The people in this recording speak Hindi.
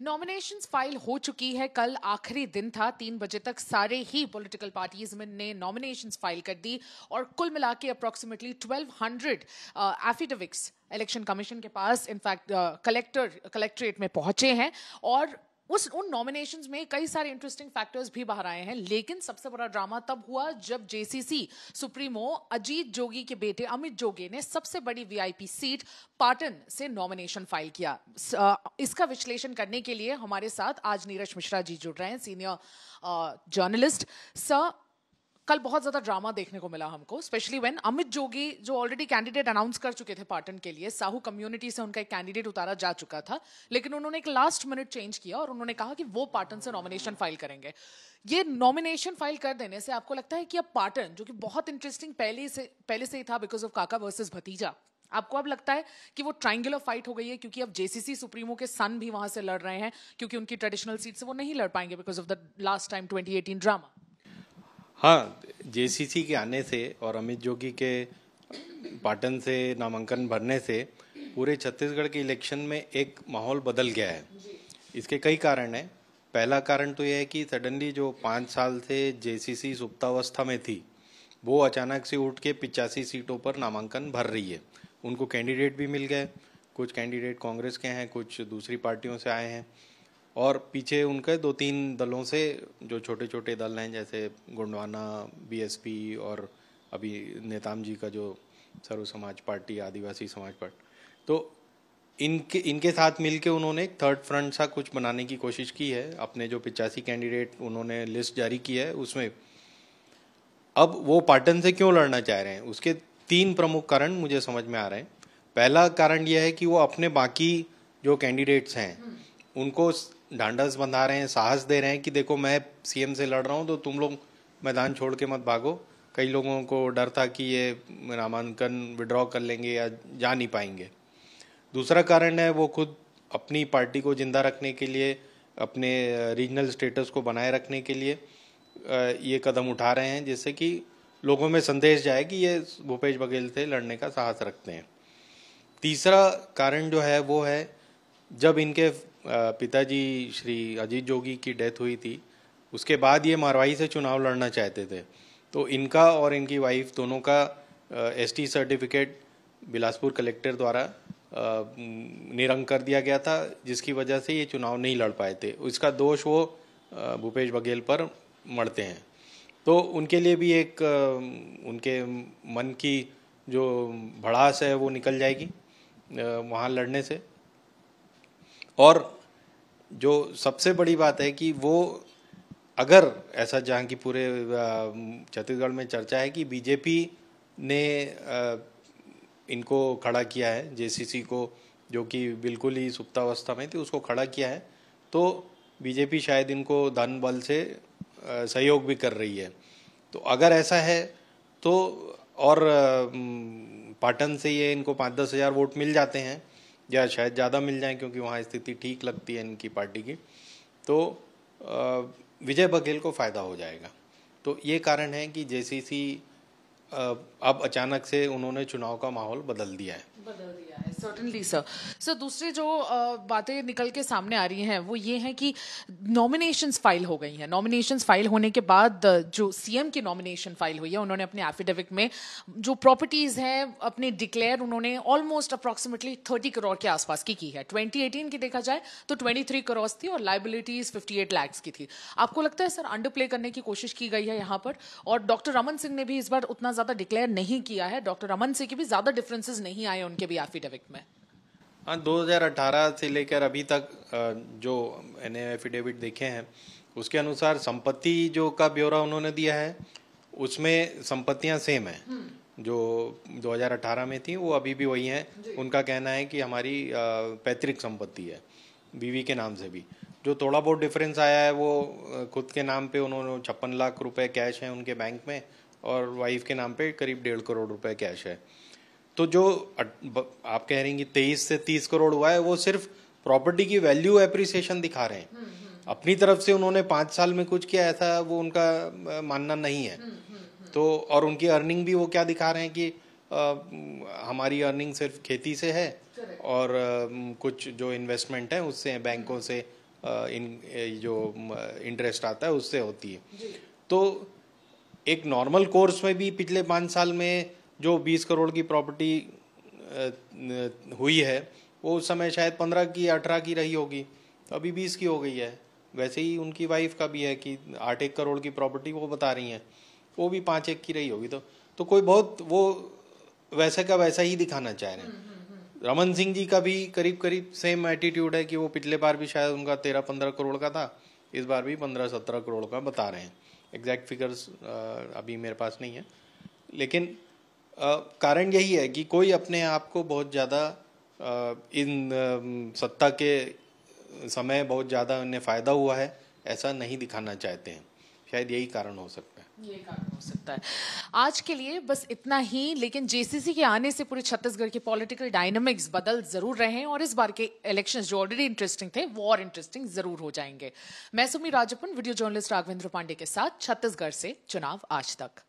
नॉमिनेशंस फाइल हो चुकी है। कल आखिरी दिन था। 3 बजे तक सारे ही पॉलिटिकल पार्टीज ने नॉमिनेशंस फाइल कर दी और कुल मिला के अप्रोक्सीमेटली 1200 एफिडेविट्स इलेक्शन कमीशन के पास इनफैक्ट कलेक्ट्रेट में पहुंचे हैं और उन नॉमिनेशंस में कई सारे इंटरेस्टिंग फैक्टर्स भी बाहर आए हैं। लेकिन सबसे बड़ा ड्रामा तब हुआ जब जेसीसी सुप्रीमो अजीत जोगी के बेटे अमित जोगी ने सबसे बड़ी वीआईपी सीट पाटन से नॉमिनेशन फाइल किया। इसका विश्लेषण करने के लिए हमारे साथ आज नीरज मिश्रा जी जुड़ रहे हैं, सीनियर जर्नलिस्ट। सर, कल बहुत ज्यादा ड्रामा देखने को मिला हमको, स्पेशली व्हेन अमित जोगी जो ऑलरेडी कैंडिडेट अनाउंस कर चुके थे पाटन के लिए, साहू कम्युनिटी से उनका एक कैंडिडेट उतारा जा चुका था, लेकिन उन्होंने एक लास्ट मिनट चेंज किया और उन्होंने कहा कि वो पाटन से नॉमिनेशन फाइल करेंगे। ये नॉमिनेशन फाइल कर देने से आपको लगता है कि अब पाटन, जो कि बहुत इंटरेस्टिंग पहले से ही था बिकॉज ऑफ काका वर्सेस भतीजा, आपको अब लगता है कि वो ट्रायंगुलर फाइट हो गई है क्योंकि अब जेसीसी सुप्रीमो के सन भी वहां से लड़ रहे हैं, क्योंकि उनकी ट्रेडिशनल सीट से वो नहीं लड़ पाएंगे because of the last time 2018 drama? हाँ, जेसीसी के आने से और अमित जोगी के पाटन से नामांकन भरने से पूरे छत्तीसगढ़ के इलेक्शन में एक माहौल बदल गया है। इसके कई कारण हैं। पहला कारण तो यह है कि सडनली जो 5 साल से जेसीसी सुप्तावस्था में थी, वो अचानक से उठ के 85 सीटों पर नामांकन भर रही है। उनको कैंडिडेट भी मिल गए, कुछ कैंडिडेट कांग्रेस के हैं, कुछ दूसरी पार्टियों से आए हैं और पीछे उनके 2-3 दलों से जो छोटे छोटे दल हैं, जैसे गोंडवाना, बीएसपी और अभी नेताम जी का जो सर्व समाज पार्टी, आदिवासी समाज पार्टी, तो इनके साथ मिलके उन्होंने एक थर्ड फ्रंट सा कुछ बनाने की कोशिश की है। अपने जो 85 कैंडिडेट उन्होंने लिस्ट जारी की है, उसमें अब वो पाटन से क्यों लड़ना चाह रहे हैं, उसके 3 प्रमुख कारण मुझे समझ में आ रहे हैं। पहला कारण यह है कि वो अपने बाकी जो कैंडिडेट्स हैं उनको ढांढस बंधा रहे हैं, साहस दे रहे हैं कि देखो मैं सीएम से लड़ रहा हूं तो तुम लोग मैदान छोड़ के मत भागो। कई लोगों को डर था कि ये नामांकन विड्रॉ कर लेंगे या जा नहीं पाएंगे। दूसरा कारण है वो खुद अपनी पार्टी को जिंदा रखने के लिए, अपने रीजनल स्टेटस को बनाए रखने के लिए ये कदम उठा रहे हैं, जिससे कि लोगों में संदेश जाए कि ये भूपेश बघेल से लड़ने का साहस रखते हैं। तीसरा कारण जो है वो है, जब इनके पिताजी श्री अजीत जोगी की डेथ हुई थी, उसके बाद ये मारवाही से चुनाव लड़ना चाहते थे, तो इनका और इनकी वाइफ दोनों का एसटी सर्टिफिकेट बिलासपुर कलेक्टर द्वारा निरंक कर दिया गया था, जिसकी वजह से ये चुनाव नहीं लड़ पाए थे। इसका दोष वो भूपेश बघेल पर मढ़ते हैं। तो उनके लिए भी एक उनके मन की जो भड़ास है वो निकल जाएगी वहाँ लड़ने से। और जो सबसे बड़ी बात है कि वो अगर ऐसा, जहाँ की पूरे छत्तीसगढ़ में चर्चा है कि बीजेपी ने इनको खड़ा किया है, जेसीसी को, जो कि बिल्कुल ही सुप्तावस्था में थी, उसको खड़ा किया है, तो बीजेपी शायद इनको धन बल से सहयोग भी कर रही है। तो अगर ऐसा है तो और पाटन से ये इनको 5-10 हज़ार वोट मिल जाते हैं या शायद ज़्यादा मिल जाए, क्योंकि वहाँ स्थिति ठीक लगती है इनकी पार्टी की, तो विजय बघेल को फ़ायदा हो जाएगा। तो ये कारण है कि जेसीसी अब अचानक से उन्होंने चुनाव का माहौल बदल दिया है। Certainly sir. दूसरी जो बातें निकल के सामने आ रही हैं वो ये हैं कि नॉमिनेशंस फाइल हो गई हैं। नॉमिनेशंस फाइल होने के बाद जो सीएम की नॉमिनेशन फाइल हुई है, उन्होंने अपने एफिडेविट में जो प्रॉपर्टीज हैं अपने डिक्लेयर, उन्होंने ऑलमोस्ट अप्रॉक्सीमेटली 30 करोड़ के आसपास की है। 2018 की देखा जाए तो 23 करोड़ थी और लाइबिलिटीज 58 लाख की थी। आपको लगता है सर अंडर प्ले करने की कोशिश की गई है यहाँ पर? और डॉक्टर रमन सिंह ने भी इस बार उतना ज्यादा डिक्लेयर नहीं किया है। डॉक्टर रमन सिंह के भी ज्यादा डिफरेंसेस नहीं आए उनके भी एफिडेविट में। हाँ, 2018 से लेकर अभी तक जो मैंने एफिडेविट देखे हैं, उसके अनुसार संपत्ति जो का ब्यौरा उन्होंने दिया है, उसमें संपत्तियां सेम हैं जो 2018 में थी, वो अभी भी वही हैं। उनका कहना है कि हमारी पैतृक संपत्ति है, बीवी के नाम से भी। जो थोड़ा बहुत डिफरेंस आया है वो खुद के नाम पे उन्होंने 56 लाख रुपए कैश है उनके बैंक में, और वाइफ के नाम पे करीब 1.5 करोड़ रुपए कैश है। तो जो आप कह रहे हैं कि 23 से 30 करोड़ हुआ है, वो सिर्फ प्रॉपर्टी की वैल्यू एप्रिसिएशन दिखा रहे हैं। अपनी तरफ से उन्होंने 5 साल में कुछ किया, ऐसा वो उनका मानना नहीं है। तो और उनकी अर्निंग भी वो क्या दिखा रहे हैं कि हमारी अर्निंग सिर्फ खेती से है और कुछ जो इन्वेस्टमेंट है उससे, बैंकों से जो इंटरेस्ट आता है उससे होती है। तो एक नॉर्मल कोर्स में भी पिछले 5 साल में जो 20 करोड़ की प्रॉपर्टी हुई है वो उस समय शायद 15 की 18 की रही होगी, तो अभी 20 की हो गई है। वैसे ही उनकी वाइफ का भी है कि 8-1 करोड़ की प्रॉपर्टी वो बता रही हैं, वो भी 5-1 की रही होगी। तो कोई बहुत वो वैसे का वैसा ही दिखाना चाह रहे हैं। रमन सिंह जी का भी करीब करीब सेम एटीट्यूड है कि वो पिछले बार भी शायद उनका 13-15 करोड़ का था, इस बार भी 15-17 करोड़ का बता रहे हैं। एग्जैक्ट फिगर्स अभी मेरे पास नहीं है, लेकिन कारण यही है कि कोई अपने आप को बहुत ज़्यादा इन सत्ता के समय बहुत ज़्यादा उन्हें फ़ायदा हुआ है ऐसा नहीं दिखाना चाहते हैं। शायद यही कारण हो सकता है। ये कारण हो सकता है। आज के लिए बस इतना ही, लेकिन जेसीसी के आने से पूरे छत्तीसगढ़ के पॉलिटिकल डायनामिक्स बदल जरूर रहे हैं और इस बार के इलेक्शंस जो ऑलरेडी इंटरेस्टिंग थे वो और इंटरेस्टिंग जरूर हो जाएंगे। मैं सुमी राजप्पन, वीडियो जर्नलिस्ट राघवेंद्र पांडे के साथ छत्तीसगढ़ से चुनाव आज तक।